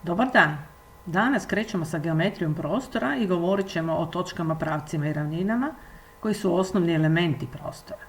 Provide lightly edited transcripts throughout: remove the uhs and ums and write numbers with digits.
Dobar dan! Danas krećemo sa geometrijom prostora i govorit ćemo o točkama, pravcima i ravninama koji su osnovni elementi prostora.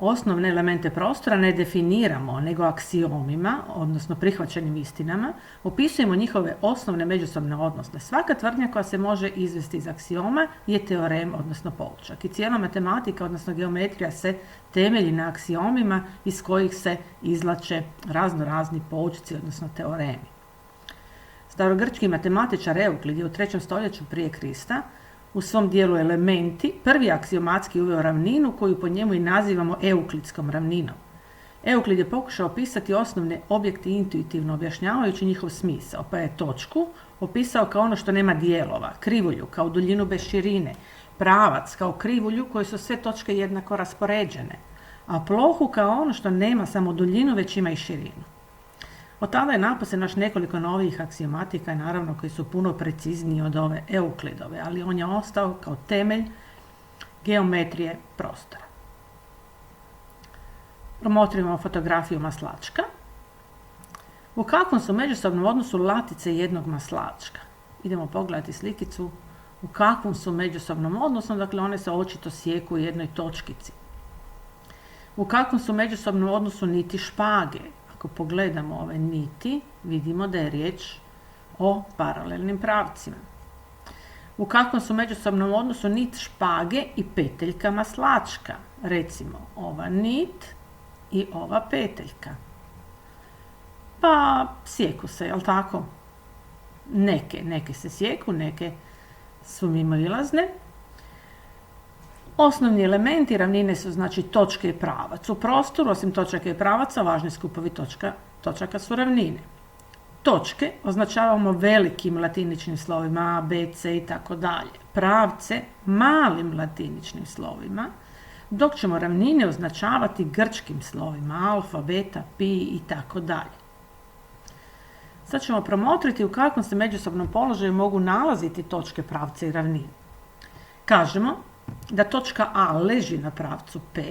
Osnovne elemente prostora ne definiramo, nego aksiomima, odnosno prihvaćenim istinama, opisujemo njihove osnovne međusobne odnose. Svaka tvrdnja koja se može izvesti iz aksioma je teorem, odnosno poučak. I cijela matematika, odnosno geometrija, se temelji na aksiomima iz kojih se izvlače razni poučci, odnosno teoremi. Starogrčki matematičar Euklid je u 3. stoljeću prije Krista u svom dijelu Elementi prvi aksiomatski uveo ravninu koju po njemu i nazivamo euklidskom ravninom. Euklid je pokušao opisati osnovne objekte intuitivno objašnjavajući njihov smisao, pa je točku opisao kao ono što nema dijelova, krivulju kao duljinu bez širine, pravac kao krivulju koje su sve točke jednako raspoređene, a plohu kao ono što nema samo duljinu već ima i širinu. Od tada je naposled naš nekoliko novih aksiomatika, naravno koji su puno precizniji od ove Euklidove, ali on je ostao kao temelj geometrije prostora. Promotrimo fotografiju maslačka. U kakvom su međusobnom odnosu latice jednog maslačka? Idemo pogledati slikicu. U kakvom su međusobnom odnosu, dakle one se očito sjeku u jednoj točkici. U kakvom su međusobnom odnosu niti špage? Ako pogledamo ove niti, vidimo da je riječ o paralelnim pravcima. U kakvom su međusobnom odnosu nit špage i peteljka maslačka? Recimo, ova nit i ova peteljka. Pa sjeku se, jel tako? Neke se sjeku, neke su mimoilazne. Osnovni elementi ravnine su znači točke i pravac. U prostoru, osim točaka i pravaca, važni skupovi točaka su ravnine. Točke označavamo velikim latiničnim slovima A, B, C i tako dalje. Pravce malim latiničnim slovima, dok ćemo ravnine označavati grčkim slovima alfa, beta, pi i tako dalje. Sad ćemo promotriti u kakvom se međusobnom položaju mogu nalaziti točke, pravce i ravnine. Kažemo da točka A leži na pravcu P,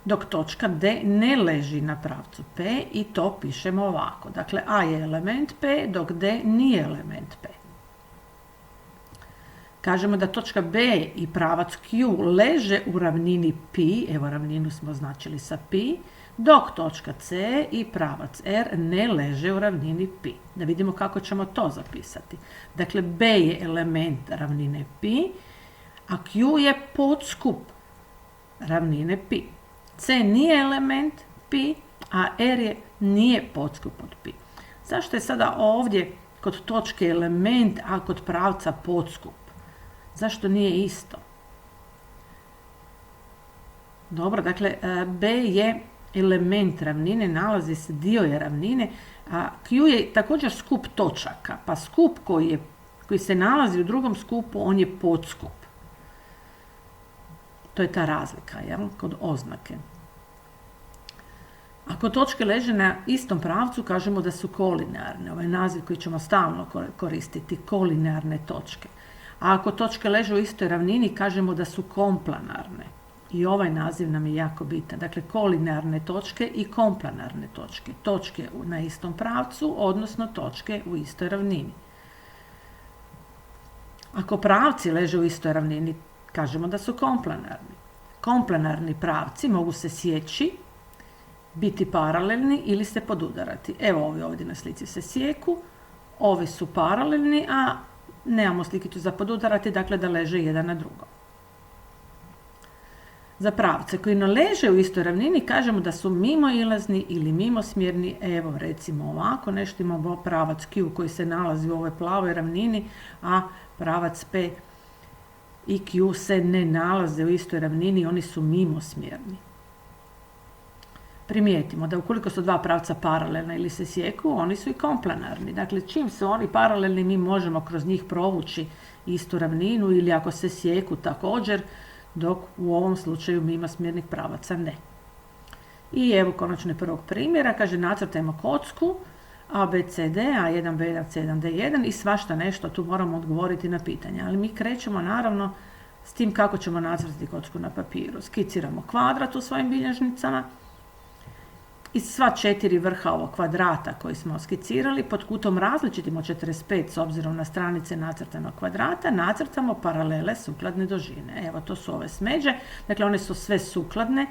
dok točka D ne leži na pravcu P i to pišemo ovako. Dakle, A je element P, dok D nije element P. Kažemo da točka B i pravac Q leže u ravnini Pi, evo ravninu smo označili sa Pi, dok točka C i pravac R ne leže u ravnini Pi. Da vidimo kako ćemo to zapisati. Dakle, B je element ravnine Pi, a Q je podskup ravnine pi. C nije element pi, a R nije podskup od pi. Zašto je sada ovdje kod točke element, a kod pravca podskup? Zašto nije isto? Dobro, dakle, B je element ravnine, nalazi se, dio je ravnine, a Q je također skup točaka, pa skup koji se nalazi u drugom skupu, on je podskup. To je ta razlika, jel, kod oznake. Ako točke leže na istom pravcu, kažemo da su kolinearne. Ovaj naziv koji ćemo stalno koristiti, kolinearne točke. A ako točke leže u istoj ravnini, kažemo da su komplanarne. I ovaj naziv nam je jako bitan. Dakle, kolinearne točke i komplanarne točke. Točke na istom pravcu, odnosno točke u istoj ravnini. Ako pravci leže u istoj ravnini, kažemo da su komplanarni. Komplanarni pravci mogu se sjeći, biti paralelni ili se podudarati. Evo ovi ovdje na slici se sjeku, ovi su paralelni, a nemamo slikicu za podudarati, dakle da leže jedan na drugom. Za pravce koji ne leže u istoj ravnini kažemo da su mimoilazni ili mimosmjerni. Evo recimo ovako nešto, imamo pravac Q koji se nalazi u ovoj plavoj ravnini, a pravac P i Q se ne nalaze u istoj ravnini, oni su mimosmjerni. Primijetimo da ukoliko su dva pravca paralelna ili se sjeku, oni su i komplanarni. Dakle, čim su oni paralelni, mi možemo kroz njih provući istu ravninu ili ako se sjeku također, dok u ovom slučaju mimosmjernih pravaca ne. I evo konačno prvog primjera, kaže nacrtajmo kocku A, B, C, D, A1, B1, C1, D1 i svašta nešto, tu moramo odgovoriti na pitanje. Ali mi krećemo naravno s tim kako ćemo nacrtati kocku na papiru. Skiciramo kvadrat u svojim bilježnicama iz sva 4 vrha ovog kvadrata koji smo skicirali pod kutom različitim od 45 s obzirom na stranice nacrtanog kvadrata nacrtamo paralele sukladne dužine. Evo, to su ove smeđe, dakle one su sve sukladne.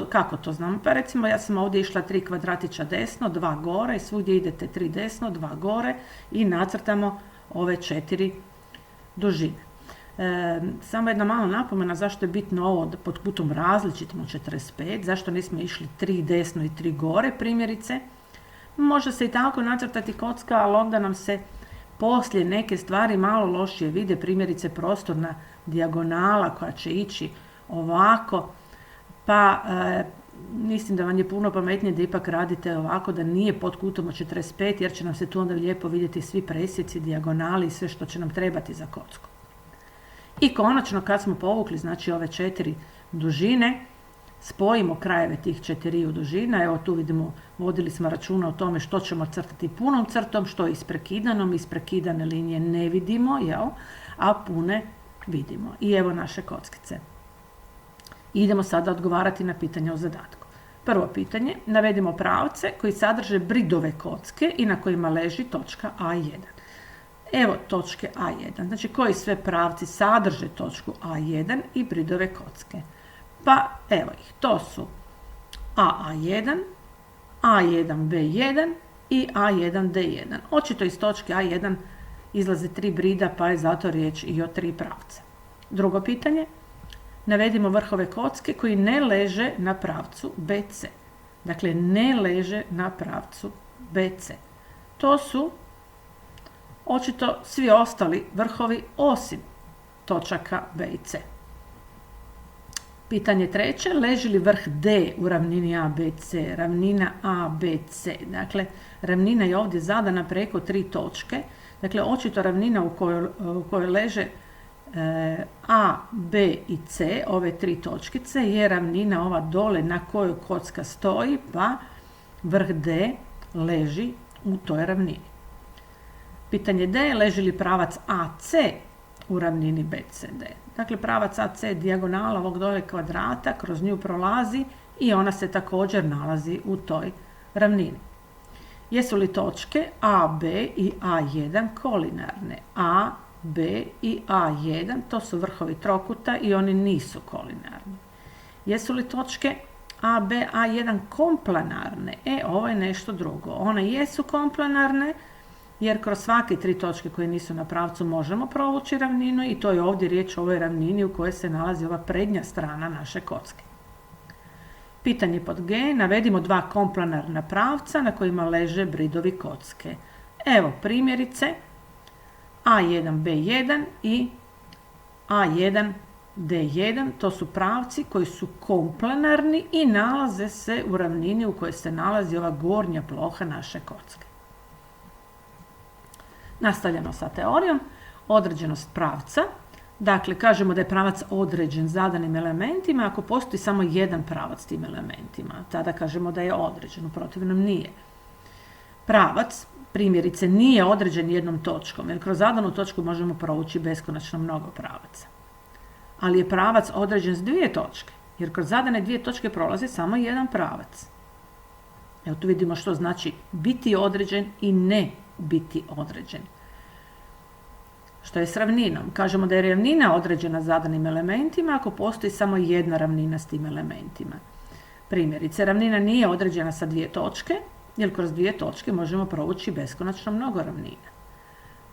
Kako to znamo? Pa recimo ja sam ovdje išla 3 kvadratića desno, 2 gore i svugdje idete 3 desno, 2 gore i nacrtamo ove 4 dužine. Samo jedna mala napomena zašto je bitno ovo pod kutom različitim od 45, zašto nismo išli 3 desno i 3 gore primjerice. Može se i tako nacrtati kocka, ali onda nam se poslije neke stvari malo lošije vide, primjerice prostorna dijagonala koja će ići ovako, pa mislim da vam je puno pametnije da ipak radite ovako, da nije pod kutom od 45, jer će nam se tu onda lijepo vidjeti svi presjeci, dijagonali i sve što će nam trebati za kocku. I konačno kad smo povukli znači ove 4 dužine, spojimo krajeve tih 4 dužina. Evo tu vidimo, vodili smo računa o tome što ćemo crtati punom crtom, što isprekidanom. Isprekidane linije ne vidimo, a pune vidimo. I evo naše kockice. Idemo sada odgovarati na pitanja u zadatku. Prvo pitanje, navedimo pravce koji sadrže bridove kocke i na kojima leži točka A1. Evo točke A1, znači koji sve pravci sadrže točku A1 i bridove kocke. Pa evo ih, to su AA1, A1B1 i A1D1. Očito iz točke A1 izlaze 3 brida, pa je zato riječ i o 3 pravca. Drugo pitanje, navedimo vrhove kocke koji ne leže na pravcu BC. Dakle, ne leže na pravcu BC. To su očito svi ostali vrhovi osim točaka B i C. Pitanje treće, leži li vrh D u ravnini ABC, ravnina ABC. Dakle, ravnina je ovdje zadana preko 3 točke. Dakle, očito ravnina u kojoj leže A, B i C, ove 3 točkice, je ravnina ova dole na kojoj kocka stoji, pa vrh D leži u toj ravnini. Pitanje D, leži li pravac AC u ravnini BCD. Dakle, pravac AC je dijagonala ovog dole kvadrata, kroz nju prolazi i ona se također nalazi u toj ravnini. Jesu li točke A, B i A1 kolinarne? A, B i A1, to su vrhovi trokuta i oni nisu kolinarni. Jesu li točke A, B, A1 komplanarne? Ovo je nešto drugo. One jesu komplanarne, jer kroz svake 3 točke koje nisu na pravcu možemo provući ravninu i to je ovdje riječ o ovoj ravnini u kojoj se nalazi ova prednja strana naše kocke. Pitanje pod G, navedimo 2 komplanarna pravca na kojima leže bridovi kocke. Evo primjerice A1B1 i A1D1, to su pravci koji su komplanarni i nalaze se u ravnini u kojoj se nalazi ova gornja ploha naše kocke. Nastavljamo sa teorijom. Određenost pravca. Dakle, kažemo da je pravac određen zadanim elementima ako postoji samo jedan pravac tim elementima. Tada kažemo da je određen, u protivnom nije. Pravac, primjerice, nije određen jednom točkom, jer kroz zadanu točku možemo provući beskonačno mnogo pravaca. Ali je pravac određen s 2 točke, jer kroz zadane 2 točke prolazi samo jedan pravac. Evo tu vidimo što znači biti određen i ne biti određen. Što je s ravninom? Kažemo da je ravnina određena zadanim elementima ako postoji samo jedna ravnina s tim elementima. Primjerice, ravnina nije određena sa 2 točke, jer kroz 2 točke možemo provući beskonačno mnogo ravnina.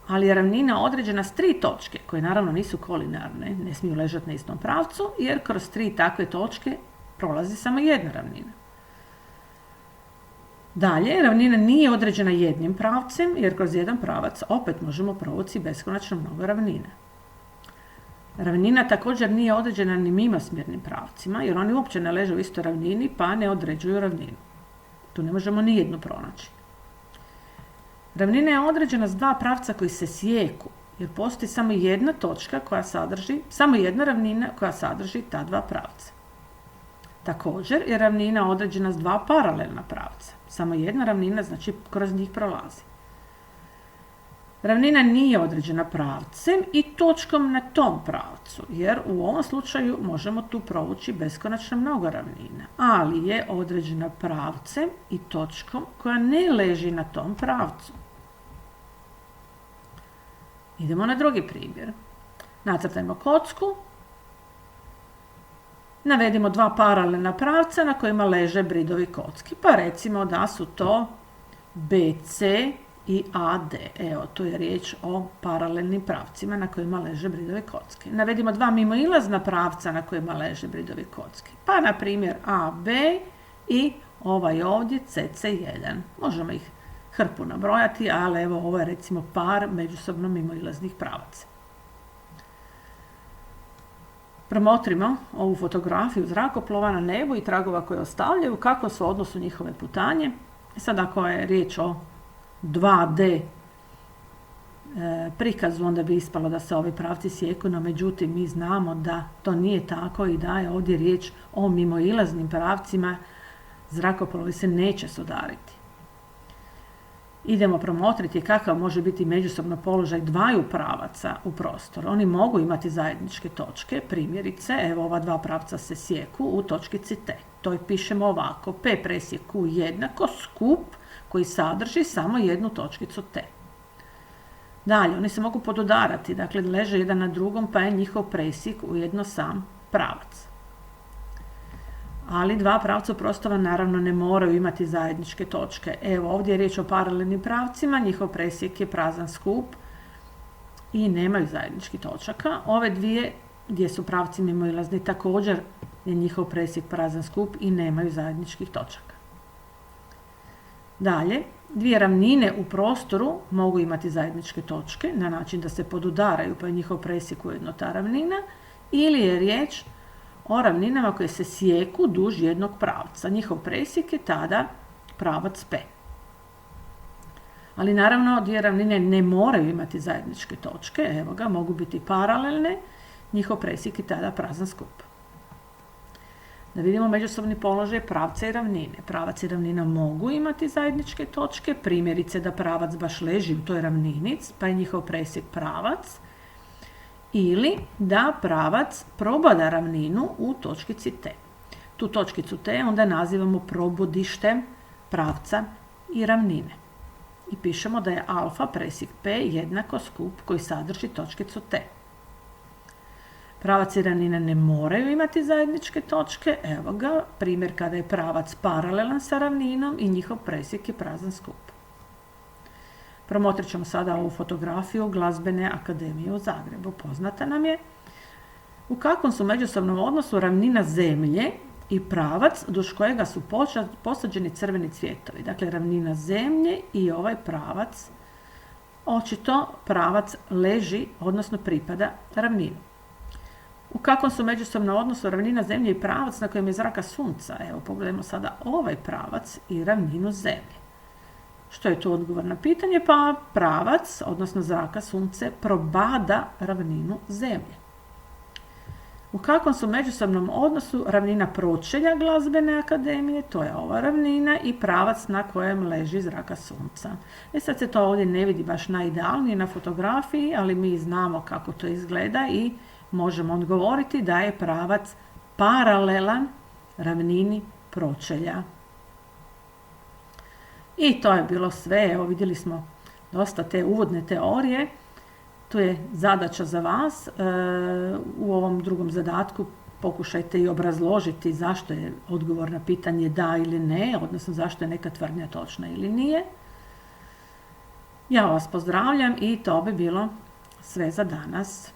Ali je ravnina određena s 3 točke, koje naravno nisu kolinarne, ne smiju ležati na istom pravcu, jer kroz 3 takve točke prolazi samo jedna ravnina. Dalje, ravnina nije određena jednim pravcem, jer kroz jedan pravac opet možemo provući beskonačno mnogo ravnina. Ravnina također nije određena ni mimosmjernim pravcima, jer oni uopće ne leže u istoj ravnini, pa ne određuju ravninu. Tu ne možemo ni jednu pronaći. Ravnina je određena s 2 pravca koji se sjeku, jer postoji samo jedna točka koja sadrži, samo jedna ravnina koja sadrži ta 2 pravca. Također je ravnina određena s 2 paralelna pravca. Samo jedna ravnina, znači kroz njih prolazi. ravnina nije određena pravcem i točkom na tom pravcu, jer u ovom slučaju možemo tu provući beskonačno mnogo ravnina, ali je određena pravcem i točkom koja ne leži na tom pravcu. Idemo na drugi primjer. Nacrtajmo kocku. Navedimo dva paralelna pravca na kojima leže bridovi kocki. Pa recimo da su to BC i AD. Evo, tu je riječ o paralelnim pravcima na kojima leže bridovi kocke. Navedimo dva mimoilazna pravca na kojima leže bridovi kocke. Pa, na primjer, AB i ovaj ovdje CC1. Možemo ih hrpu nabrojati, ali evo, ovo je recimo par međusobno mimoilaznih pravaca. Promotrimo ovu fotografiju zrakoplova na nebu i tragova koje ostavljaju, kako su u odnosu njihove putanje. Sad, ako je riječ o 2D prikazu, onda bi ispalo da se ovi pravci sjeku, no međutim mi znamo da to nije tako i da je ovdje riječ o mimoilaznim pravcima, zrakoplovi se neće sudariti. Idemo promotriti kakav može biti međusobno položaj dvaju pravaca u prostoru. Oni mogu imati zajedničke točke, primjerice, evo ova dva pravca se sjeku u točkici T. To pišemo ovako, P presjek Q jednako skup koji sadrži samo jednu točkicu T. Dalje, oni se mogu podudarati, dakle leže jedan na drugom pa je njihov presjek ujedno sam pravac. Ali dva pravca u prostoru naravno ne moraju imati zajedničke točke. Evo, ovdje je riječ o paralelnim pravcima, njihov presjek je prazan skup i nemaju zajedničkih točaka. Ove dvije gdje su pravci mimoilazni također je njihov presjek prazan skup i nemaju zajedničkih točaka. Dalje, dvije ravnine u prostoru mogu imati zajedničke točke na način da se podudaraju pa je njihov presjek ujedno ta ravnina, ili je riječ o ravninama koje se sjeku duž jednog pravca. Njihov presjek je tada pravac P. Ali naravno dvije ravnine ne moraju imati zajedničke točke, evo ga, mogu biti paralelne, njihov presjek je tada prazan skup. Da vidimo međusobni položaj pravca i ravnine. Pravac i ravnina mogu imati zajedničke točke, primjerice da pravac baš leži u toj ravnini, pa je njihov presjek pravac, ili da pravac probada ravninu u točkici T. Tu točkicu T onda nazivamo probodištem pravca i ravnine. I pišemo da je alfa presjek P jednako skup koji sadrži točkicu T. Pravac i ravnina ne moraju imati zajedničke točke, evo ga, primjer kada je pravac paralelan sa ravninom i njihov presjek je prazan skup. Promotrit ćemo sada ovu fotografiju Glazbene akademije u Zagrebu. Poznata nam je. U kakvom su međusobnom odnosu ravnina zemlje i pravac duž kojega su posađeni crveni cvjetovi. Dakle, ravnina zemlje i ovaj pravac, očito pravac leži, odnosno pripada ravninu. U kakvom su međusobnom odnosu ravnina zemlje i pravac na kojem je zraka sunca? Evo, pogledajmo sada ovaj pravac i ravninu zemlje. Što je tu odgovor na pitanje? Pa pravac, odnosno zraka sunce, probada ravninu zemlje. U kakvom su međusobnom odnosu ravnina pročelja Glazbene akademije, to je ova ravnina, i pravac na kojem leži zraka sunca. Sad se to ovdje ne vidi baš najidealnije na fotografiji, ali mi znamo kako to izgleda i možemo odgovoriti da je pravac paralelan ravnini pročelja. I to je bilo sve. Evo, vidjeli smo dosta te uvodne teorije. Tu je zadaća za vas. U ovom drugom zadatku pokušajte i obrazložiti zašto je odgovor na pitanje da ili ne, odnosno zašto je neka tvrdnja točna ili nije. Ja vas pozdravljam i to bi bilo sve za danas.